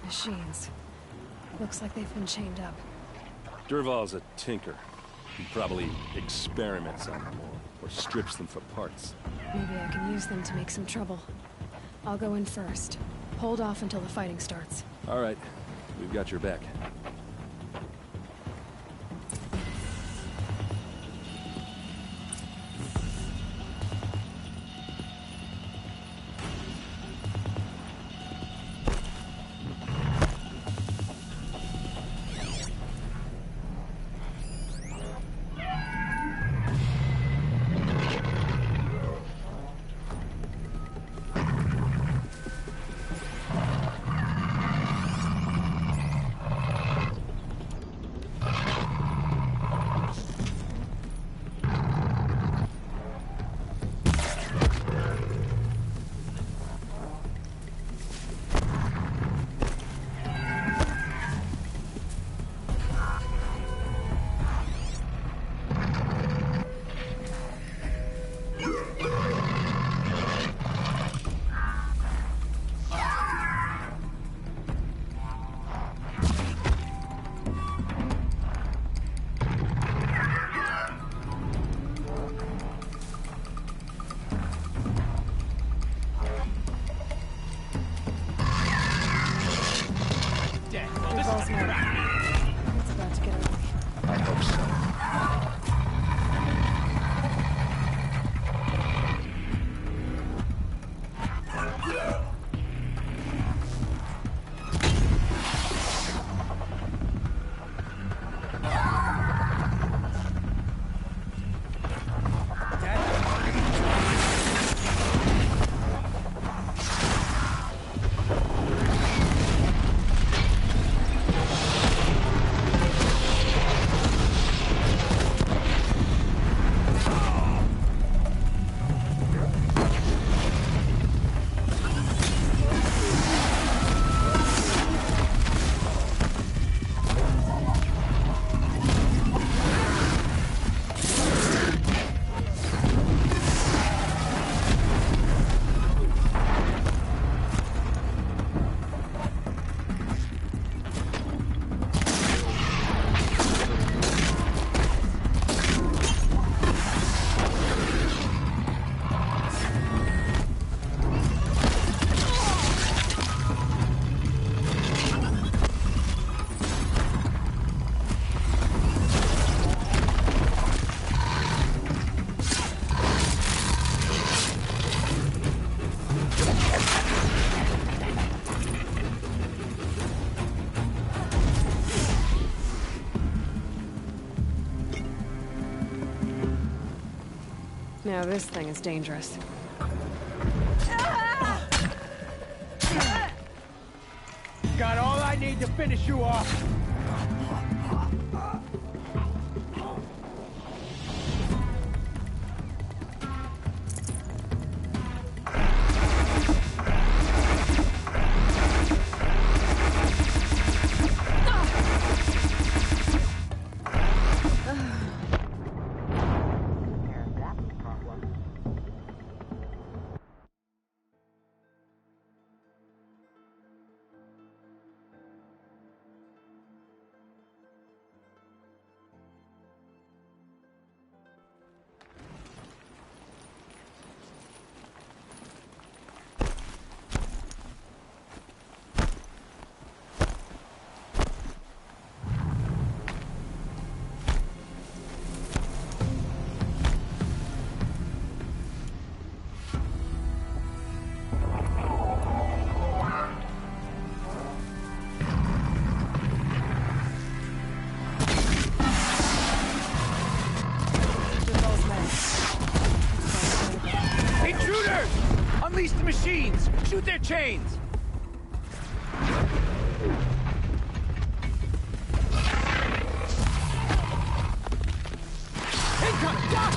Machines. Looks like they've been chained up. Durval's a tinker. He probably experiments on them or strips them for parts. Maybe I can use them to make some trouble. I'll go in first. Hold off until the fighting starts. All right. We've got your back. It's about to get away. I hope so. Now this thing is dangerous. Got all I need to finish you off. Unleash the machines! Shoot their chains! Incoming! Duck!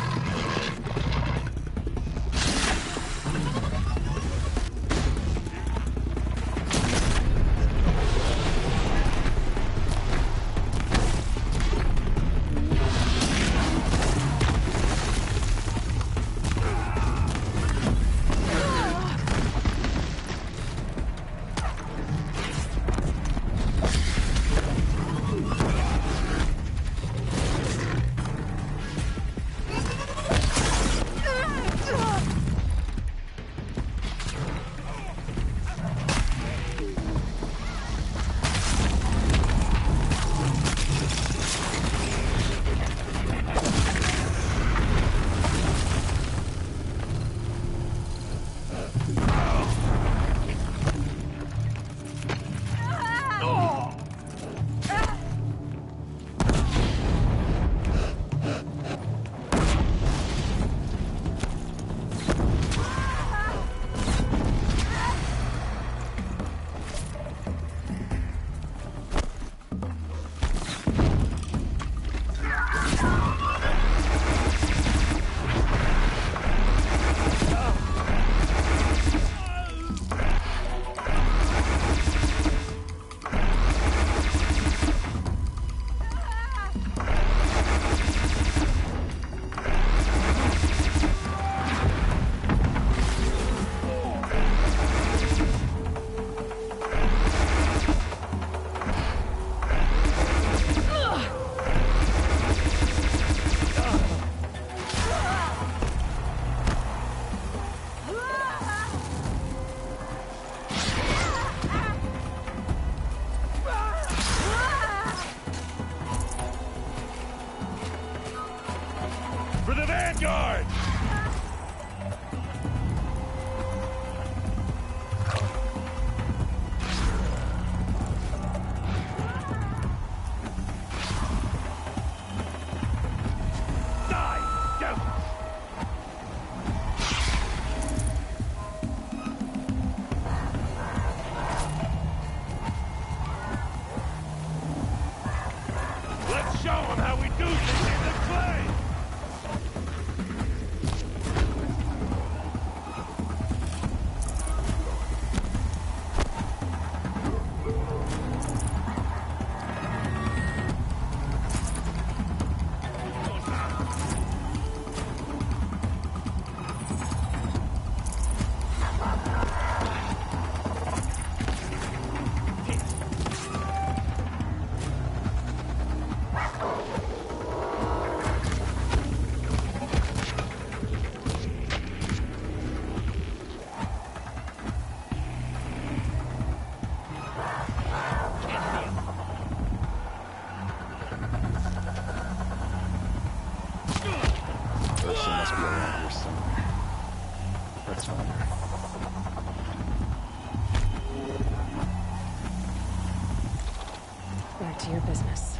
Back to your business.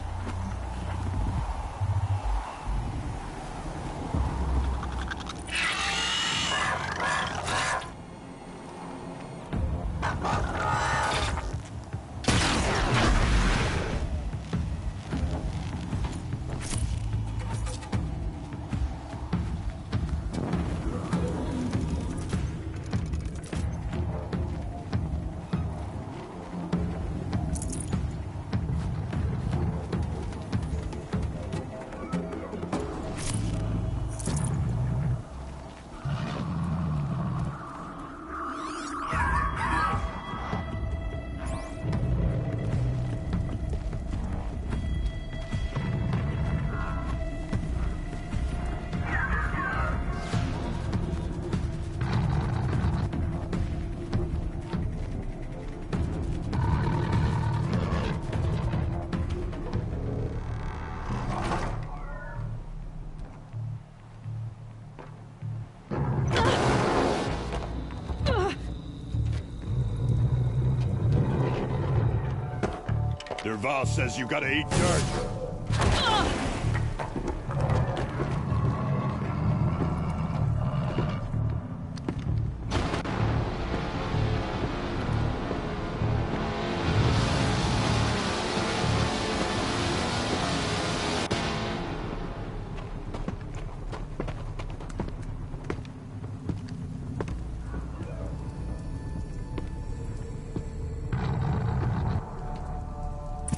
Derval says you gotta eat dirt.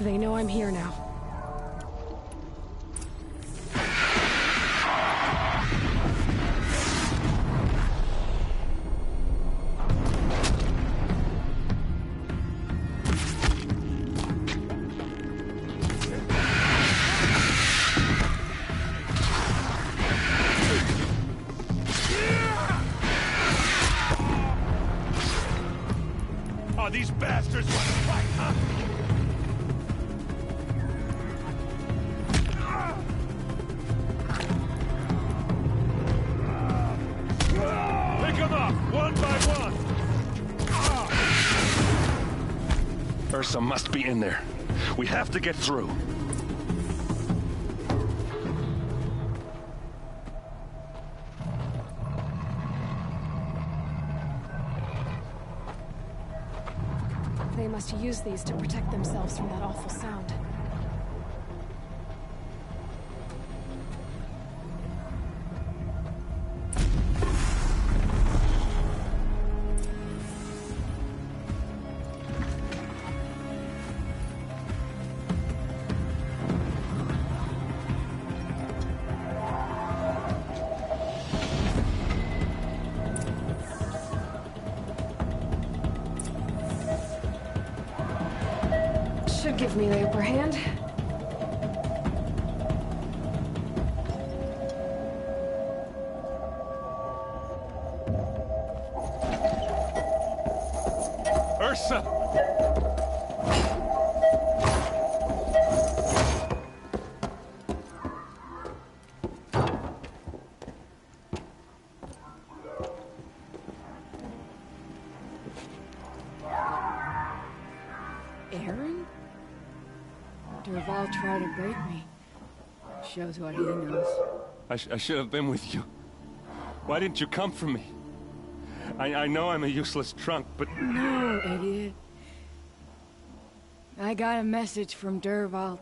They know I'm here now. Oh, these bastards want to fight, huh? One by one! Ursa must be in there. We have to get through. They must use these to protect themselves from that awful sound. Should give me the upper hand. Ursa! Aaron? Derval tried to break me. Shows what he knows. I should have been with you. Why didn't you come for me? I know I'm a useless trunk, but... No, idiot. I got a message from Derval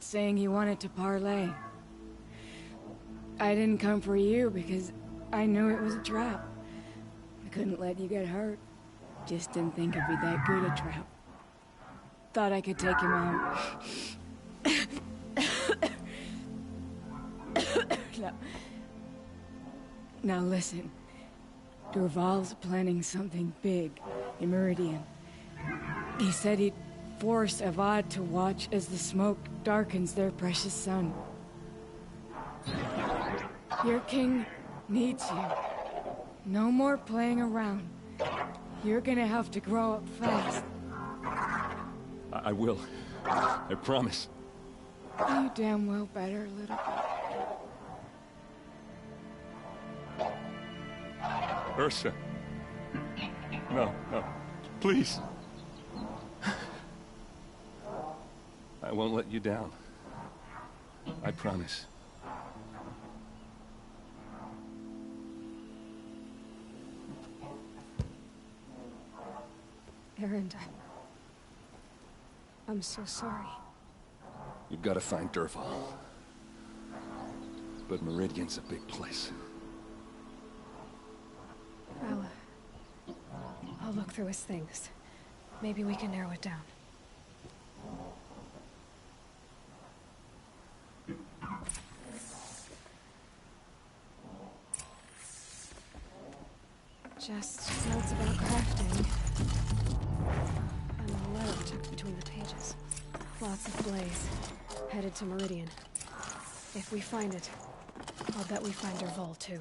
saying he wanted to parlay. I didn't come for you because I knew it was a trap. I couldn't let you get hurt. Just didn't think it'd be that good a trap. Thought I could take him out. Now listen. Derval's planning something big in Meridian. He said he'd force Avad to watch as the smoke darkens their precious sun. Your king needs you. No more playing around. You're gonna have to grow up fast. I will. I promise. You damn well better, little bit. Ursa. No, no. Please. I won't let you down. I promise. Erend, I'm so sorry. You've got to find Derval. But Meridian's a big place. I'll look through his things. Maybe we can narrow it down. Just notes about crafting. And a letter tucked between the pages. Lots of blaze. Headed to Meridian. If we find it, I'll bet we find Derval too.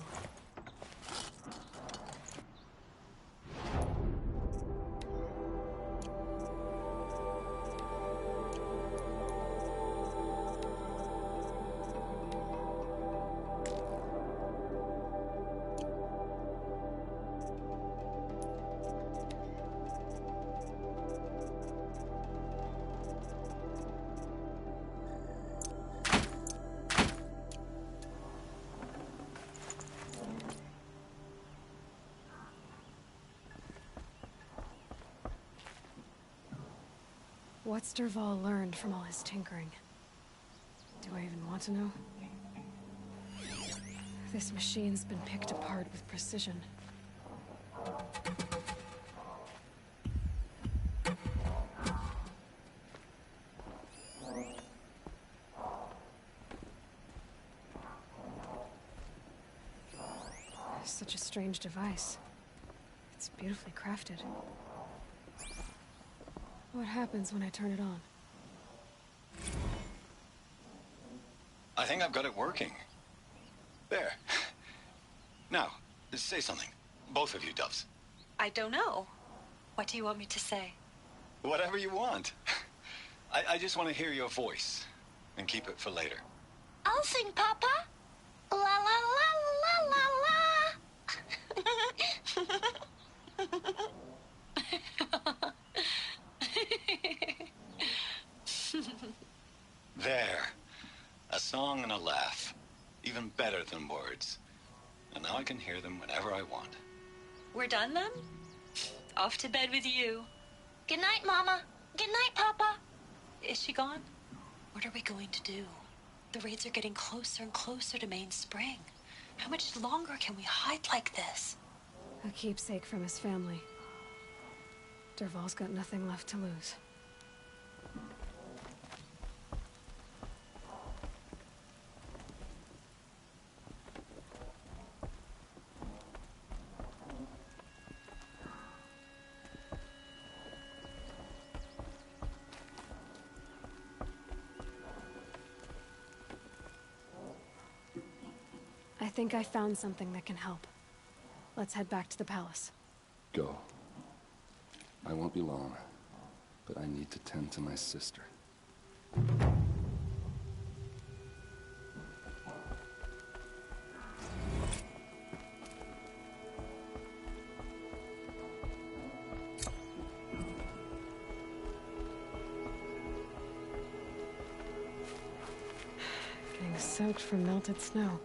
What's Derval learned from all his tinkering? Do I even want to know? This machine's been picked apart with precision. Such a strange device. It's beautifully crafted. What happens when I turn it on? I think I've got it working. There. Now, say something. Both of you, Doves. I don't know. What do you want me to say? Whatever you want. I just want to hear your voice. And keep it for later. I'll sing, Papa. La la la la la la. There. A song and a laugh. Even better than words. And now I can hear them whenever I want. We're done then? Off to bed with you. Good night, Mama. Good night, Papa. Is she gone? What are we going to do? The raids are getting closer and closer to Main Spring. How much longer can we hide like this? A keepsake from his family. Derval's got nothing left to lose. I think I found something that can help. Let's head back to the palace. Go. I won't be long, but I need to tend to my sister. Getting soaked from melted snow.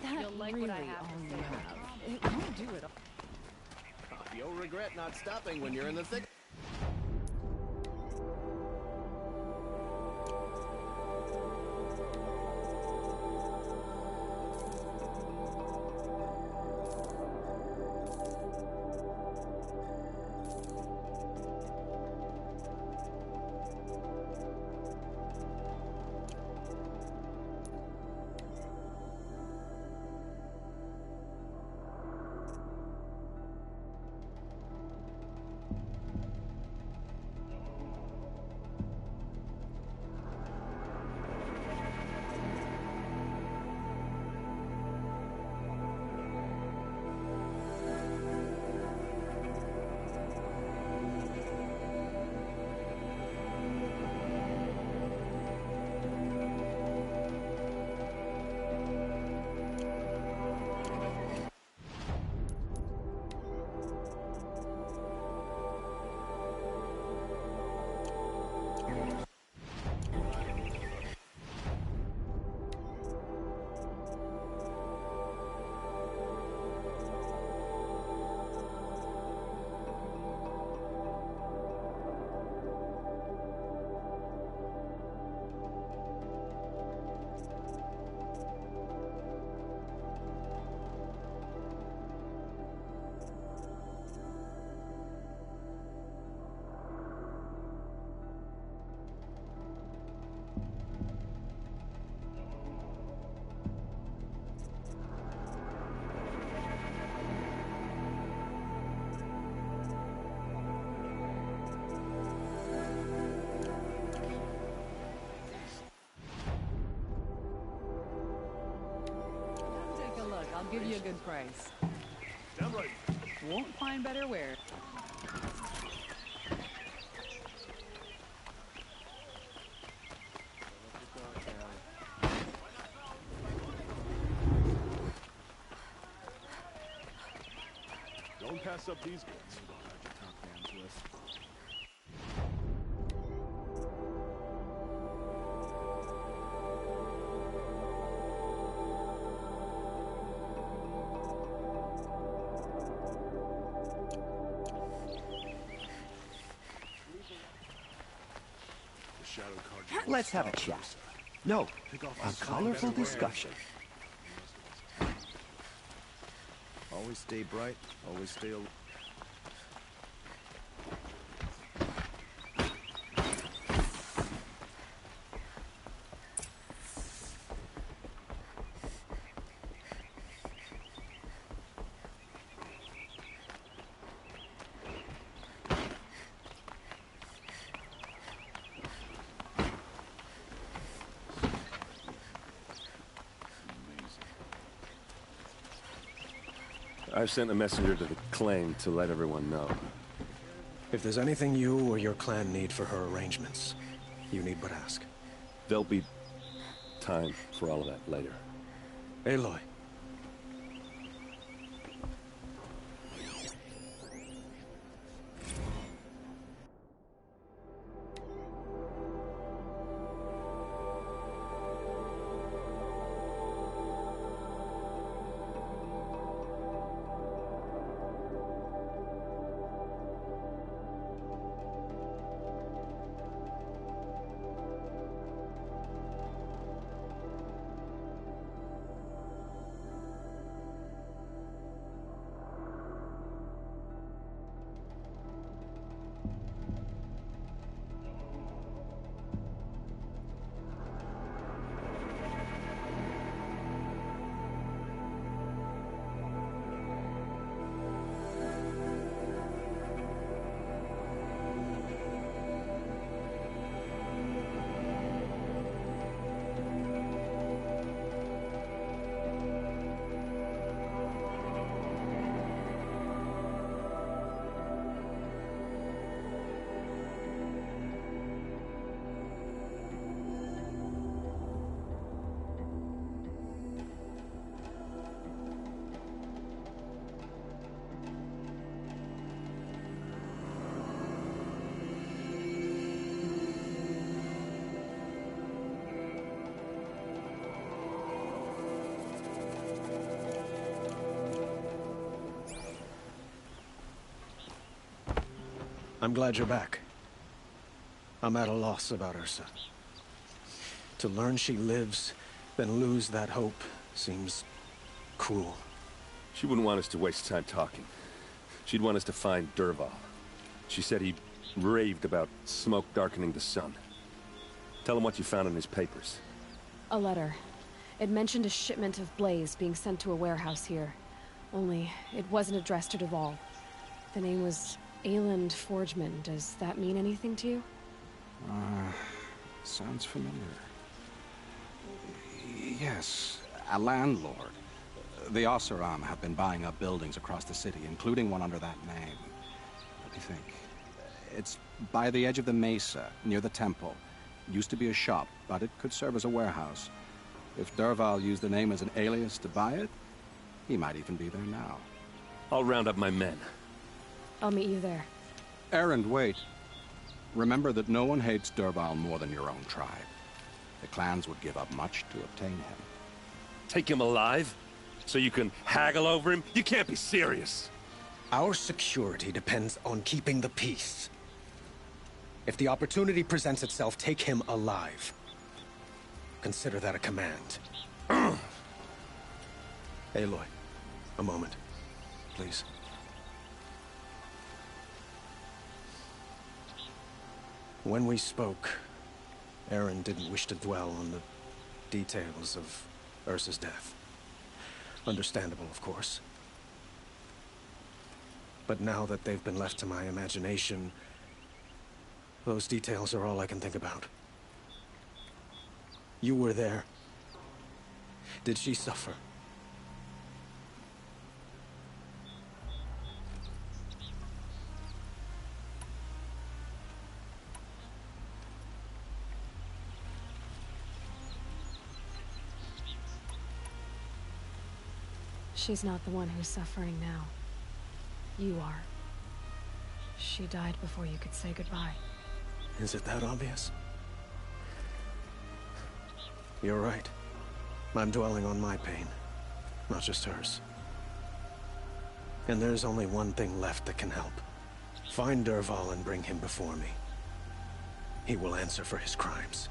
that You'll like really what I have all to you say. have? It won't do it all. You'll regret not stopping when you're in the thick. I'll give you a good price. Damn right. Won't find better wear. Don't pass up these goods. Let's have a chat. No, a colorful discussion. Always stay bright, always stay alert. I've sent a messenger to the claim to let everyone know. If there's anything you or your clan need for her arrangements, you need but ask. There'll be time for all of that later. Aloy. I'm glad you're back. I'm at a loss about Ursa. To learn she lives, then lose that hope, seems cruel. She wouldn't want us to waste time talking. She'd want us to find Dervahl. She said he raved about smoke darkening the sun. Tell him what you found in his papers. A letter. It mentioned a shipment of Blaze being sent to a warehouse here. Only, it wasn't addressed to Dervahl. The name was Ayland Forgeman. Does that mean anything to you? Sounds familiar. Yes, a landlord. The Oseram have been buying up buildings across the city, including one under that name. Let me think. It's by the edge of the mesa, near the temple. Used to be a shop, but it could serve as a warehouse. If Dervahl used the name as an alias to buy it, he might even be there now. I'll round up my men. I'll meet you there. Erend, wait. Remember that no one hates Dervahl more than your own tribe. The clans would give up much to obtain him. Take him alive? So you can haggle over him? You can't be serious. Our security depends on keeping the peace. If the opportunity presents itself, take him alive. Consider that a command. Aloy, a moment, please. When we spoke, Erend didn't wish to dwell on the details of Ursa's death. Understandable, of course. But now that they've been left to my imagination, those details are all I can think about. You were there. Did she suffer? She's not the one who's suffering now. You are. She died before you could say goodbye. Is it that obvious? You're right. I'm dwelling on my pain, not just hers. And there's only one thing left that can help. Find Dervahl and bring him before me. He will answer for his crimes.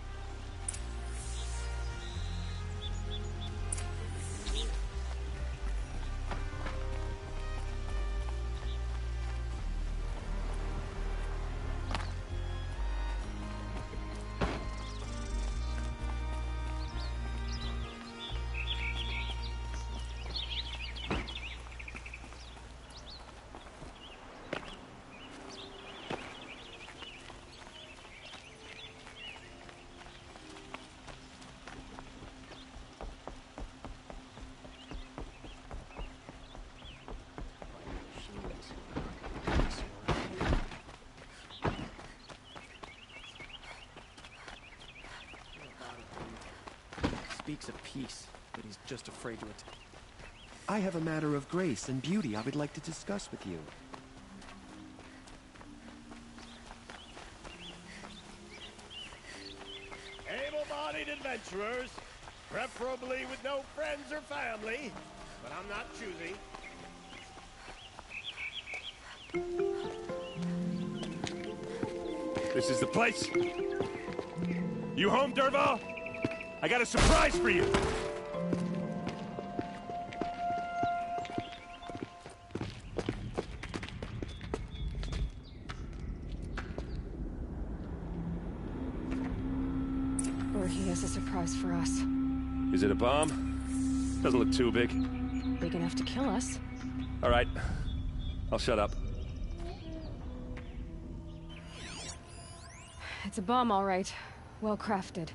Speaks of peace, but he's just afraid to attack. I have a matter of grace and beauty I would like to discuss with you. Able-bodied adventurers, preferably with no friends or family, but I'm not choosy. This is the place. You home, Dervahl? I got a surprise for you! Or he has a surprise for us. Is it a bomb? Doesn't look too big. Big enough to kill us. All right. I'll shut up. It's a bomb, all right. Well crafted.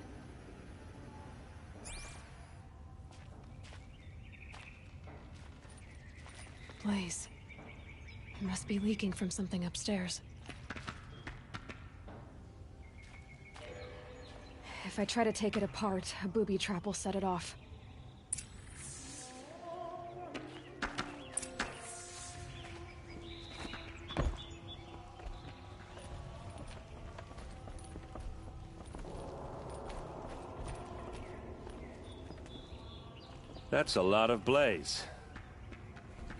Blaze. It must be leaking from something upstairs. If I try to take it apart, a booby trap will set it off. That's a lot of blaze.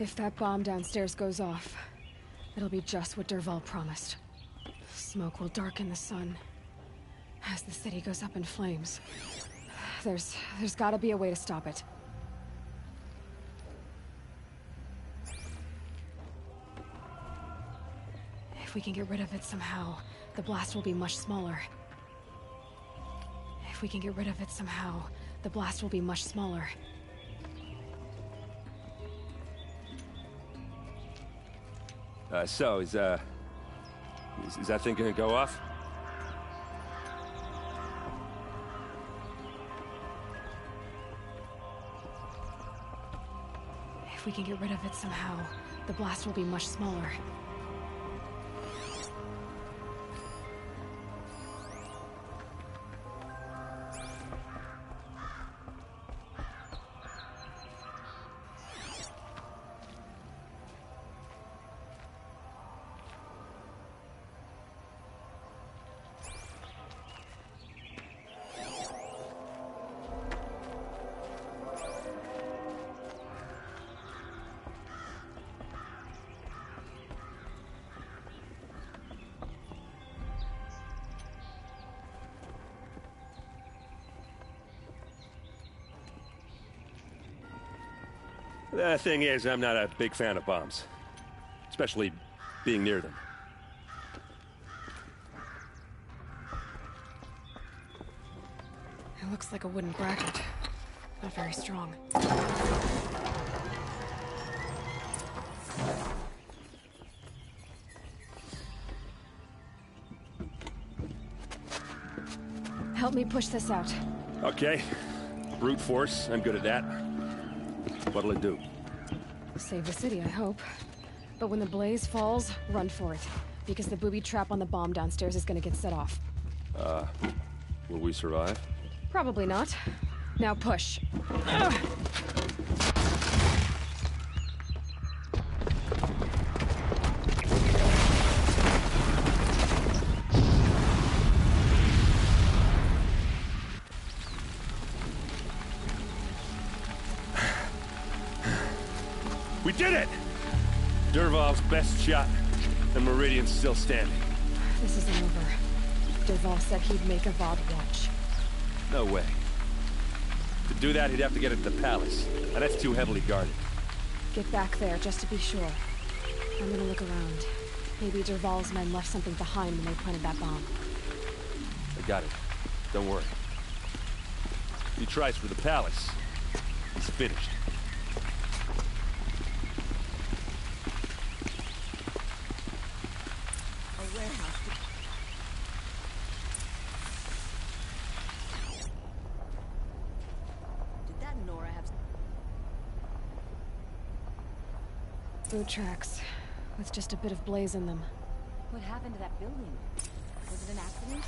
If that bomb downstairs goes off, it'll be just what Dervahl promised. Smoke will darken the sun as the city goes up in flames. There's gotta be a way to stop it. If we can get rid of it somehow, the blast will be much smaller. If we can get rid of it somehow, the blast will be much smaller. So, is that thing gonna go off? If we can get rid of it somehow, the blast will be much smaller. The thing is, I'm not a big fan of bombs. Especially being near them. It looks like a wooden bracket. Not very strong. Help me push this out. Okay. Brute force, I'm good at that. What'll it do? Save the city, I hope. But when the blaze falls, run for it. Because the booby trap on the bomb downstairs is gonna get set off. Will we survive? Probably not. Now push. We did it! Dervahl's best shot, and Meridian's still standing. This isn't over. Dervahl said he'd make a Vob watch. No way. To do that, he'd have to get into the palace, and that's too heavily guarded. Get back there, just to be sure. I'm gonna look around. Maybe Dervahl's men left something behind when they planted that bomb. I got it. Don't worry. If he tries for the palace, he's finished. Boot tracks, with just a bit of blaze in them. What happened to that building? Was it an accident?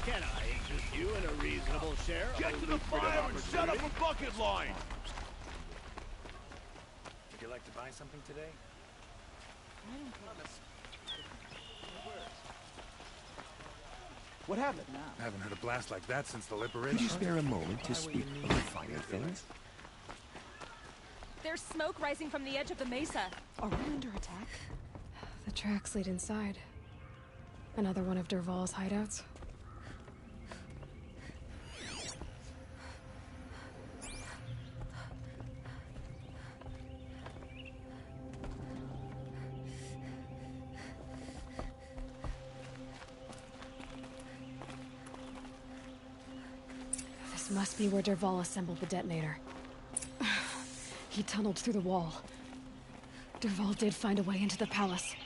Can I interest you in a reasonable share? Get to the fire and set up a bucket line! Would you like to buy something today? What happened? I haven't heard a blast like that since the liberation. Could you spare a moment to speak of the finer things? There's smoke rising from the edge of the mesa. Are we under attack? The tracks lead inside. Another one of Dervahl's hideouts. This must be where Dervahl assembled the detonator. He tunneled through the wall. Dervahl did find a way into the palace.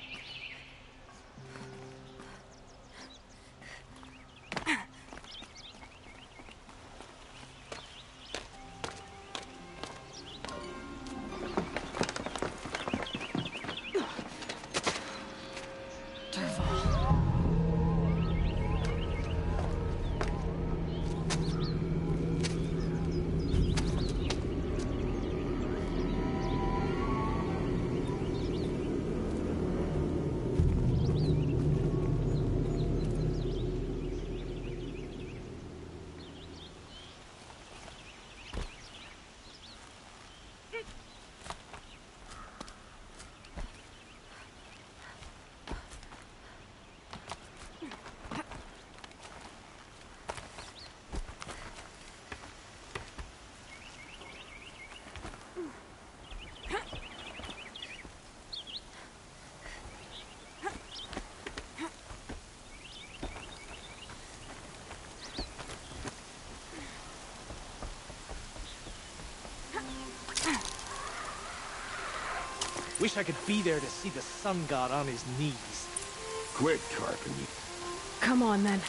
Wish I could be there to see the sun god on his knees. Quit carping. Come on, then.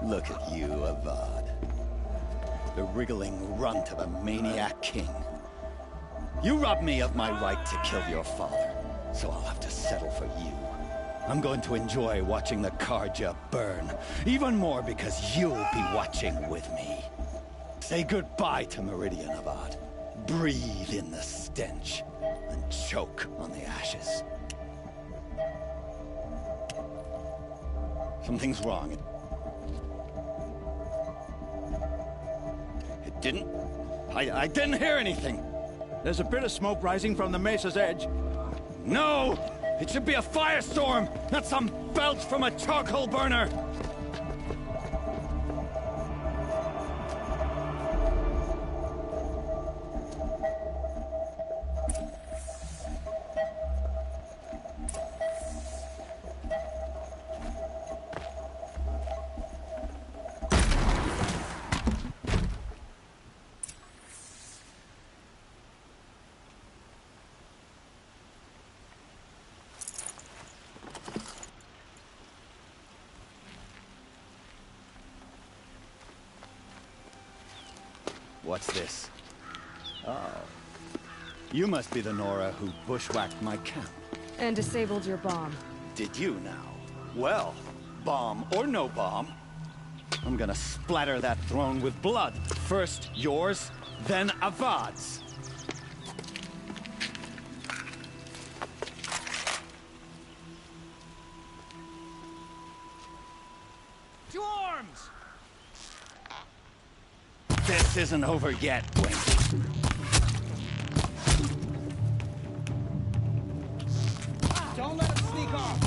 Look at you, Avad. The wriggling runt of a maniac king. You robbed me of my right to kill your father, so I'll have to settle for you. I'm going to enjoy watching the Karja burn, even more because you'll be watching with me. Say goodbye to Meridian, Avad. Breathe in the stench, and choke on the ashes. Something's wrong. It didn't... I didn't hear anything. There's a bit of smoke rising from the mesa's edge. No! It should be a firestorm, not some belch from a charcoal burner! What's this? Oh. You must be the Nora who bushwhacked my camp. And disabled your bomb. Did you now? Well, bomb or no bomb, I'm gonna splatter that throne with blood. First yours, then Avad's. To arms! This isn't over yet, Wayne. Don't let him sneak off!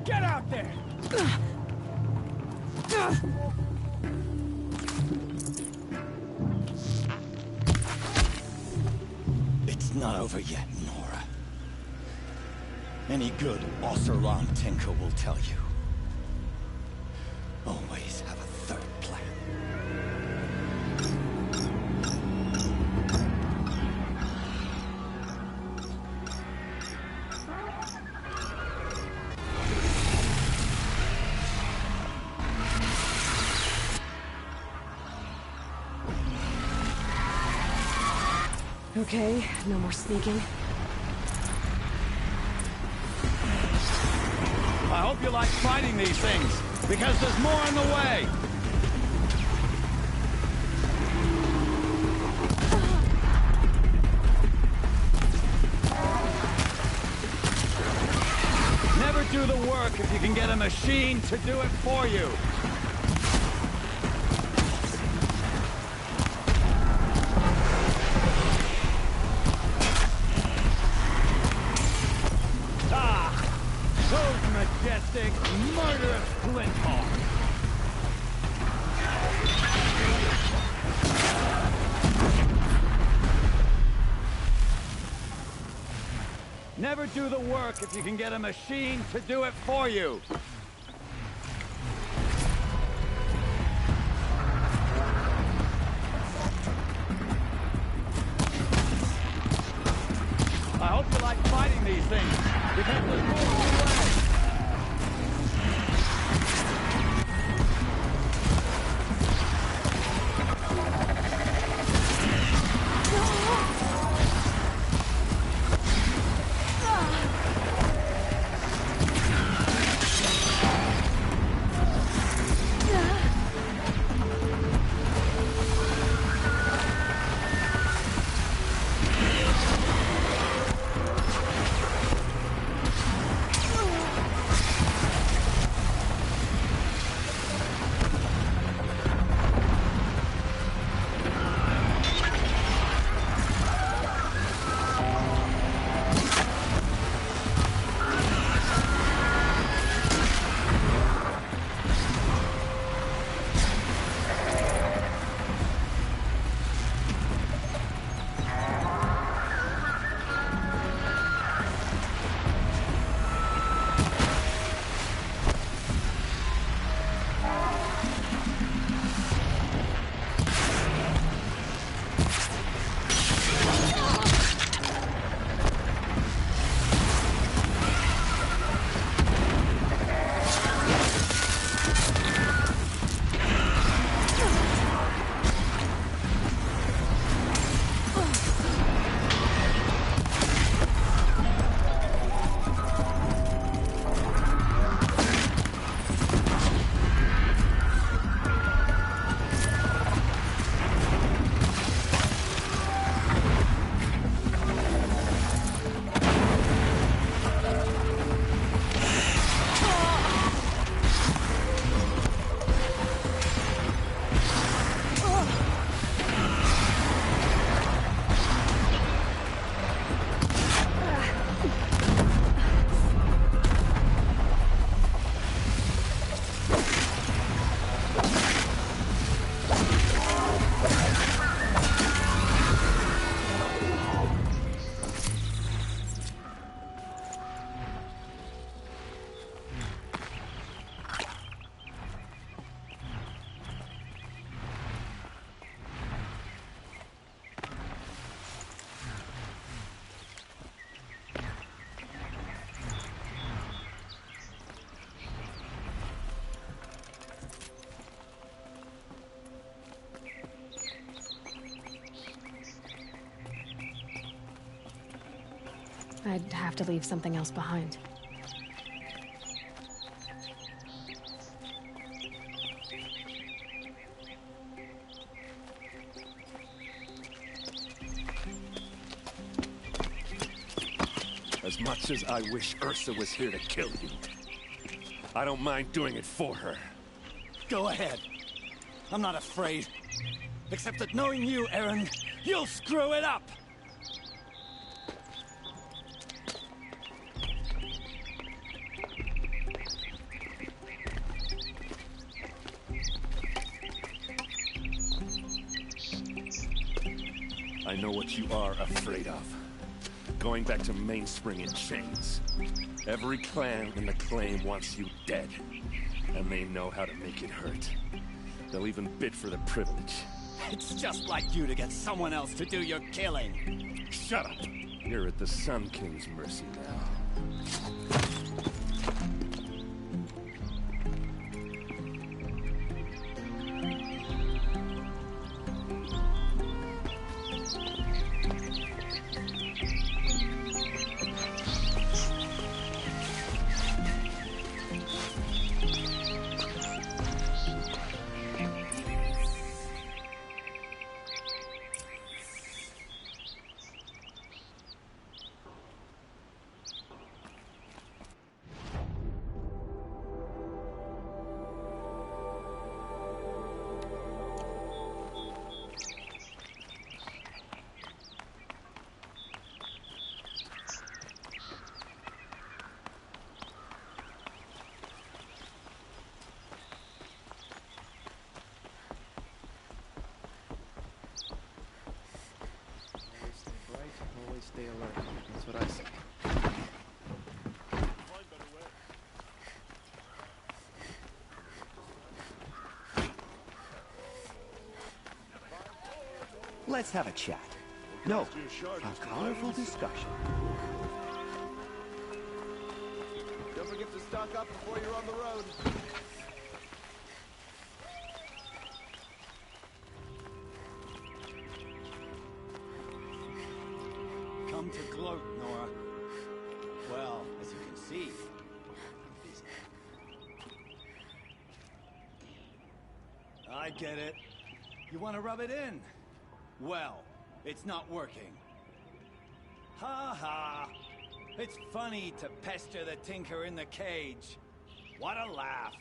Get out there! It's not over yet, Nora. Any good Oseram tinker will tell you. Always have a third plan. Okay, no more sneaking. I hope you like fighting these things, because there's more on the way! Never do the work if you can get a machine to do it for you! Majestic, murderous Flinthawk! Never do the work if you can get a machine to do it for you! hope you like fighting these things. We've had to move away. I'd have to leave something else behind. As much as I wish Ursa was here to kill you, I don't mind doing it for her. Go ahead. I'm not afraid. Except that knowing you, Aaron, you'll screw it up! I know what you are afraid of. Going back to Mainspring in chains. Every clan in the claim wants you dead. And they know how to make it hurt. They'll even bid for the privilege. It's just like you to get someone else to do your killing. Shut up! You're at the Sun King's mercy now. Stay alert. That's what I say. Let's have a chat. No, a colorful discussion. stock up before you're on the road. Come to gloat, Nora. Well, as you can see, I'm busy. I get it. You want to rub it in? Well, it's not working. Ha ha! It's funny to pester the tinker in the cage. What a laugh.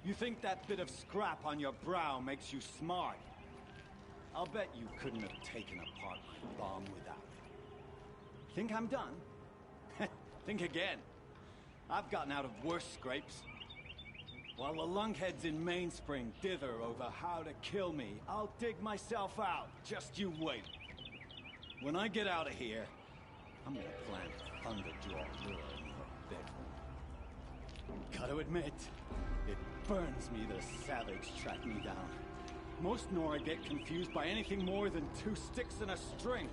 You think that bit of scrap on your brow makes you smart? I'll bet you couldn't have taken apart my bomb without it. Think I'm done? Think again. I've gotten out of worse scrapes. While the lunkheads in Mainspring dither over how to kill me, I'll dig myself out. Just you wait. When I get out of here, I'm gonna plant a Thunderjaw lure in your bedroom. Gotta admit, it burns me the savage track me down. Most Nora get confused by anything more than 2 sticks and a string.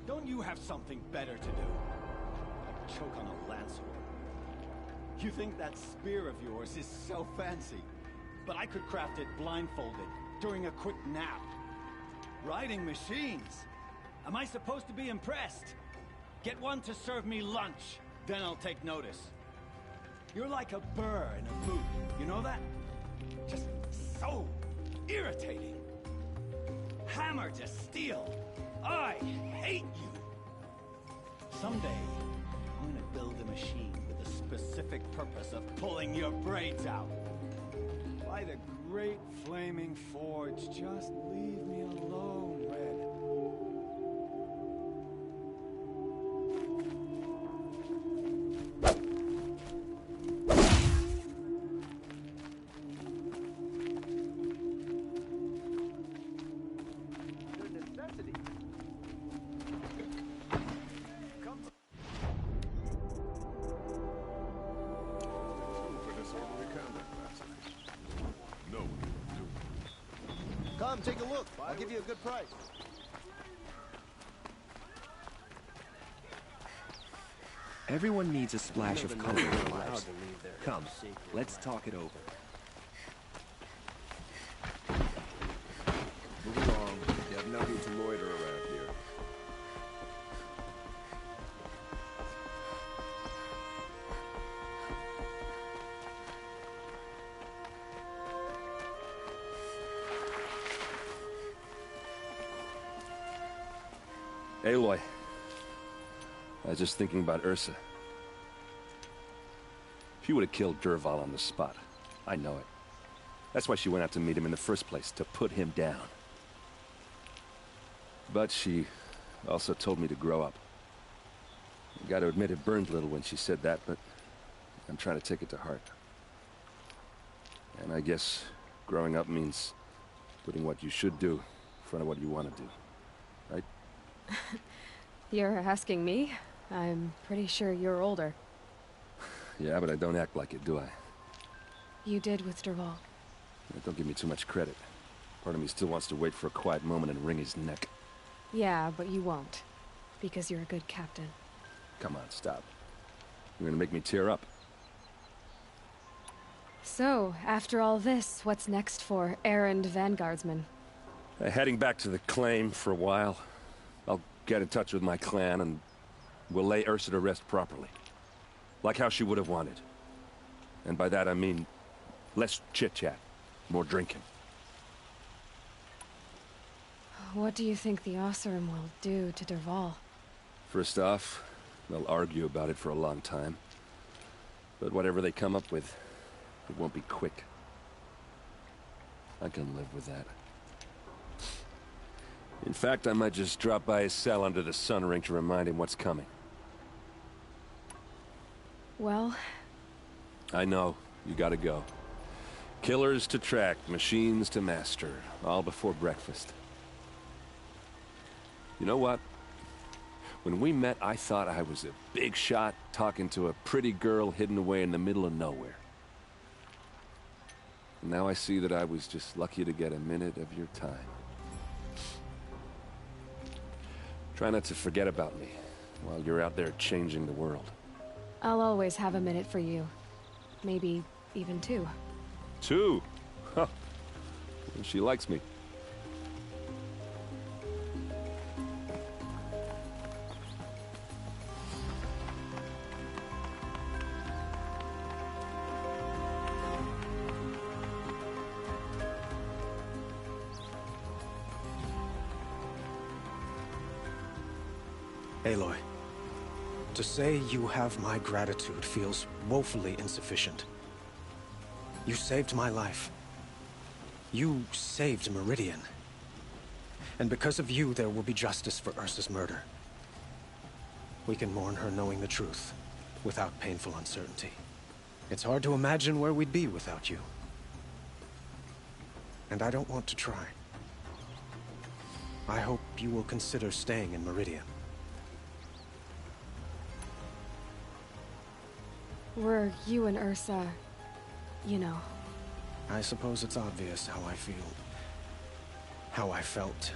Don't you have something better to do? Like choke on a lancer. You think that spear of yours is so fancy, but I could craft it blindfolded during a quick nap. Riding machines? Am I supposed to be impressed? Get one to serve me lunch, then I'll take notice. You're like a burr in a boot, you know that? Just so irritating. Hammer to steel. I hate you. Someday, I'm gonna build a machine with the specific purpose of pulling your braids out. By the great flaming forge, just leave me alone, Red. Come, take a look. I'll give you a good price. Everyone needs a splash of color in their lives. Come, let's talk it over. Move along. You have no need to loiter around here. Aloy, I was just thinking about Ursa. She would have killed Dervahl on the spot. I know it. That's why she went out to meet him in the first place, to put him down. But she also told me to grow up. I gotta admit it burned a little when she said that, but I'm trying to take it to heart. And I guess growing up means putting what you should do in front of what you want to do. Right? You're asking me? I'm pretty sure you're older. Yeah, but I don't act like it, do I? You did with Dervahl. Yeah, don't give me too much credit. Part of me still wants to wait for a quiet moment and wring his neck. Yeah, but you won't. Because you're a good captain. Come on, stop. You're gonna make me tear up. So, after all this, what's next for errand vanguardsman? Heading back to the claim for a while. I'll get in touch with my clan and we'll lay Ursa to rest properly. Like how she would have wanted. And by that I mean less chit-chat, more drinking. What do you think the Oseram will do to Dervahl? First off, they'll argue about it for a long time. But whatever they come up with, it won't be quick. I can live with that. In fact, I might just drop by his cell under the sun ring to remind him what's coming. Well... I know. You gotta go. Killers to track, machines to master. All before breakfast. You know what? When we met, I thought I was a big shot talking to a pretty girl hidden away in the middle of nowhere. And now I see that I was just lucky to get a minute of your time. Try not to forget about me while you're out there changing the world. I'll always have a minute for you. Maybe even two. Two? Huh. She likes me. Aloy, to say you have my gratitude feels woefully insufficient. You saved my life. You saved Meridian. And because of you, there will be justice for Ursa's murder. We can mourn her knowing the truth, without painful uncertainty. It's hard to imagine where we'd be without you. And I don't want to try. I hope you will consider staying in Meridian. Were you and Ursa, you know? I suppose it's obvious how I feel. How I felt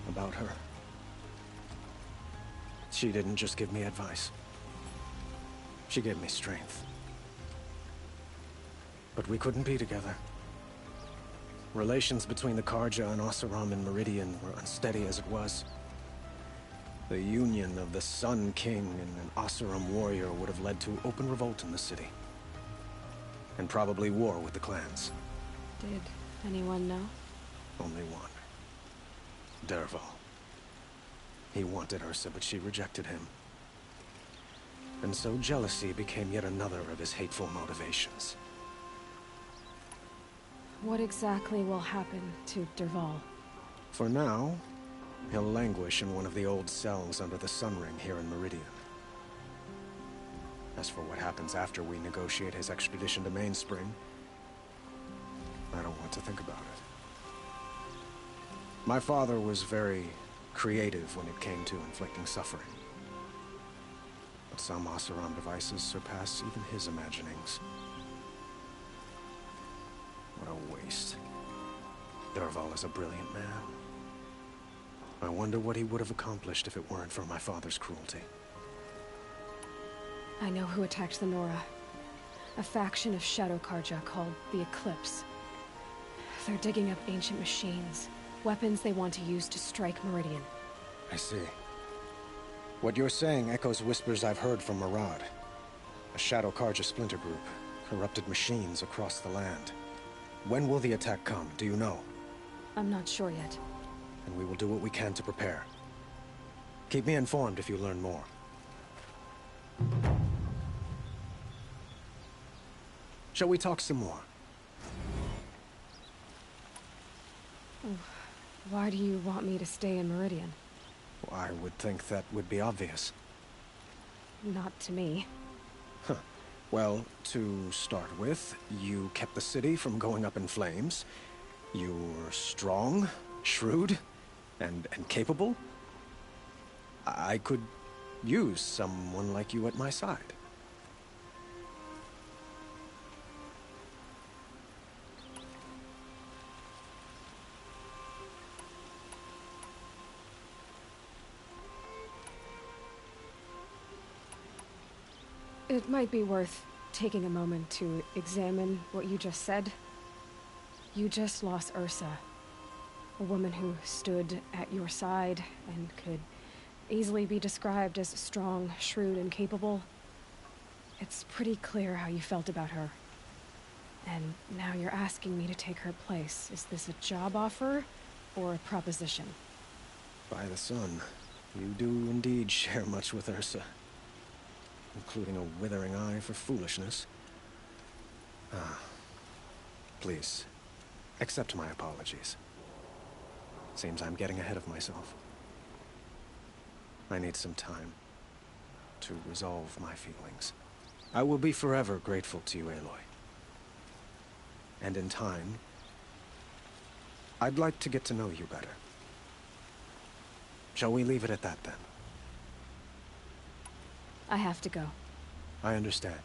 about her. She didn't just give me advice. She gave me strength. But we couldn't be together. Relations between the Karja and Oseram in Meridian were unsteady as it was. The union of the Sun King and an Oseram warrior would have led to open revolt in the city. And probably war with the clans. Did anyone know? Only one. Dervahl. He wanted Ursa, but she rejected him. And so jealousy became yet another of his hateful motivations. What exactly will happen to Dervahl? For now, he'll languish in one of the old cells under the Sun Ring here in Meridian. As for what happens after we negotiate his extradition to Mainspring, I don't want to think about it. My father was very creative when it came to inflicting suffering. But some Oseram devices surpass even his imaginings. What a waste. Dervahl is a brilliant man. I wonder what he would have accomplished if it weren't for my father's cruelty. I know who attacked the Nora. A faction of Shadow Karja called the Eclipse. They're digging up ancient machines. Weapons they want to use to strike Meridian. I see. What you're saying echoes whispers I've heard from Murad. A Shadow Karja splinter group. Corrupted machines across the land. When will the attack come, do you know? I'm not sure yet. And we will do what we can to prepare. Keep me informed if you learn more. Shall we talk some more? Why do you want me to stay in Meridian? I would think that would be obvious. Not to me. Huh. Well, to start with, you kept the city from going up in flames. You were strong, shrewd, and capable. I could use someone like you at my side. It might be worth taking a moment to examine what you just said. You just lost Ursa. A woman who stood at your side and could easily be described as strong, shrewd, and capable. It's pretty clear how you felt about her. And now you're asking me to take her place. Is this a job offer or a proposition? By the sun, you do indeed share much with Ursa. Including a withering eye for foolishness. Please, accept my apologies. Seems I'm getting ahead of myself. I need some time to resolve my feelings. I will be forever grateful to you, Aloy. And in time, I'd like to get to know you better. Shall we leave it at that, then? I have to go. I understand.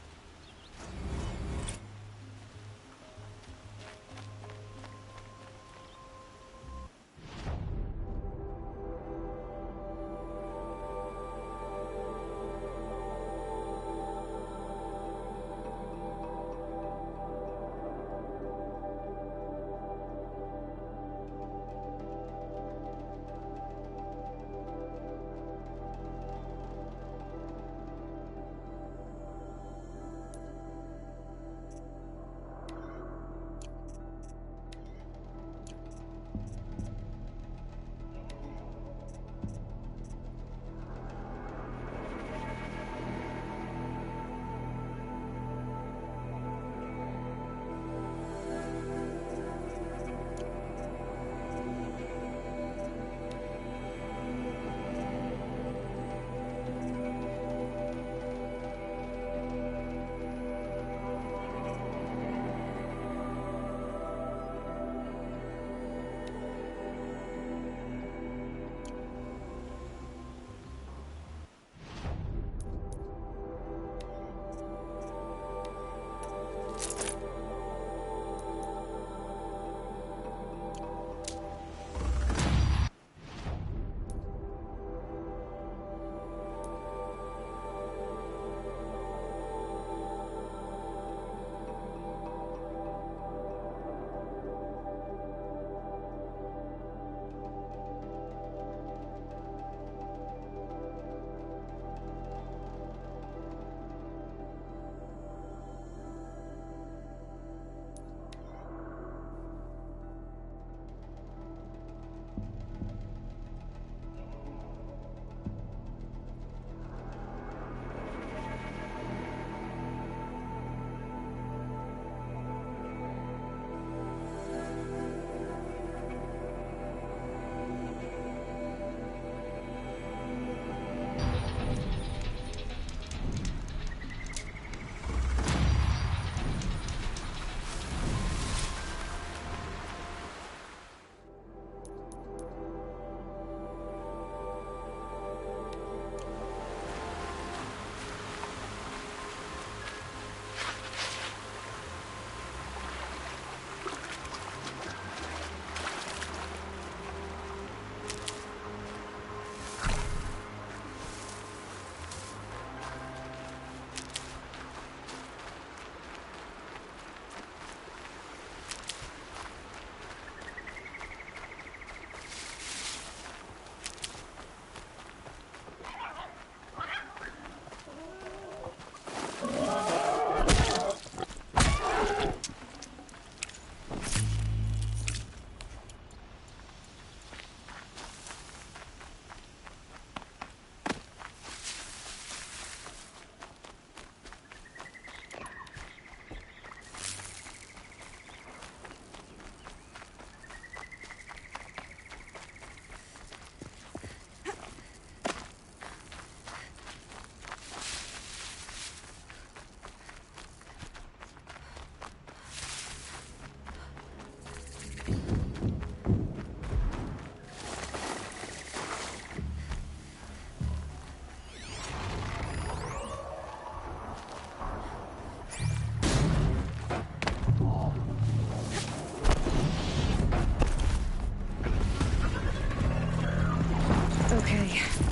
Okay,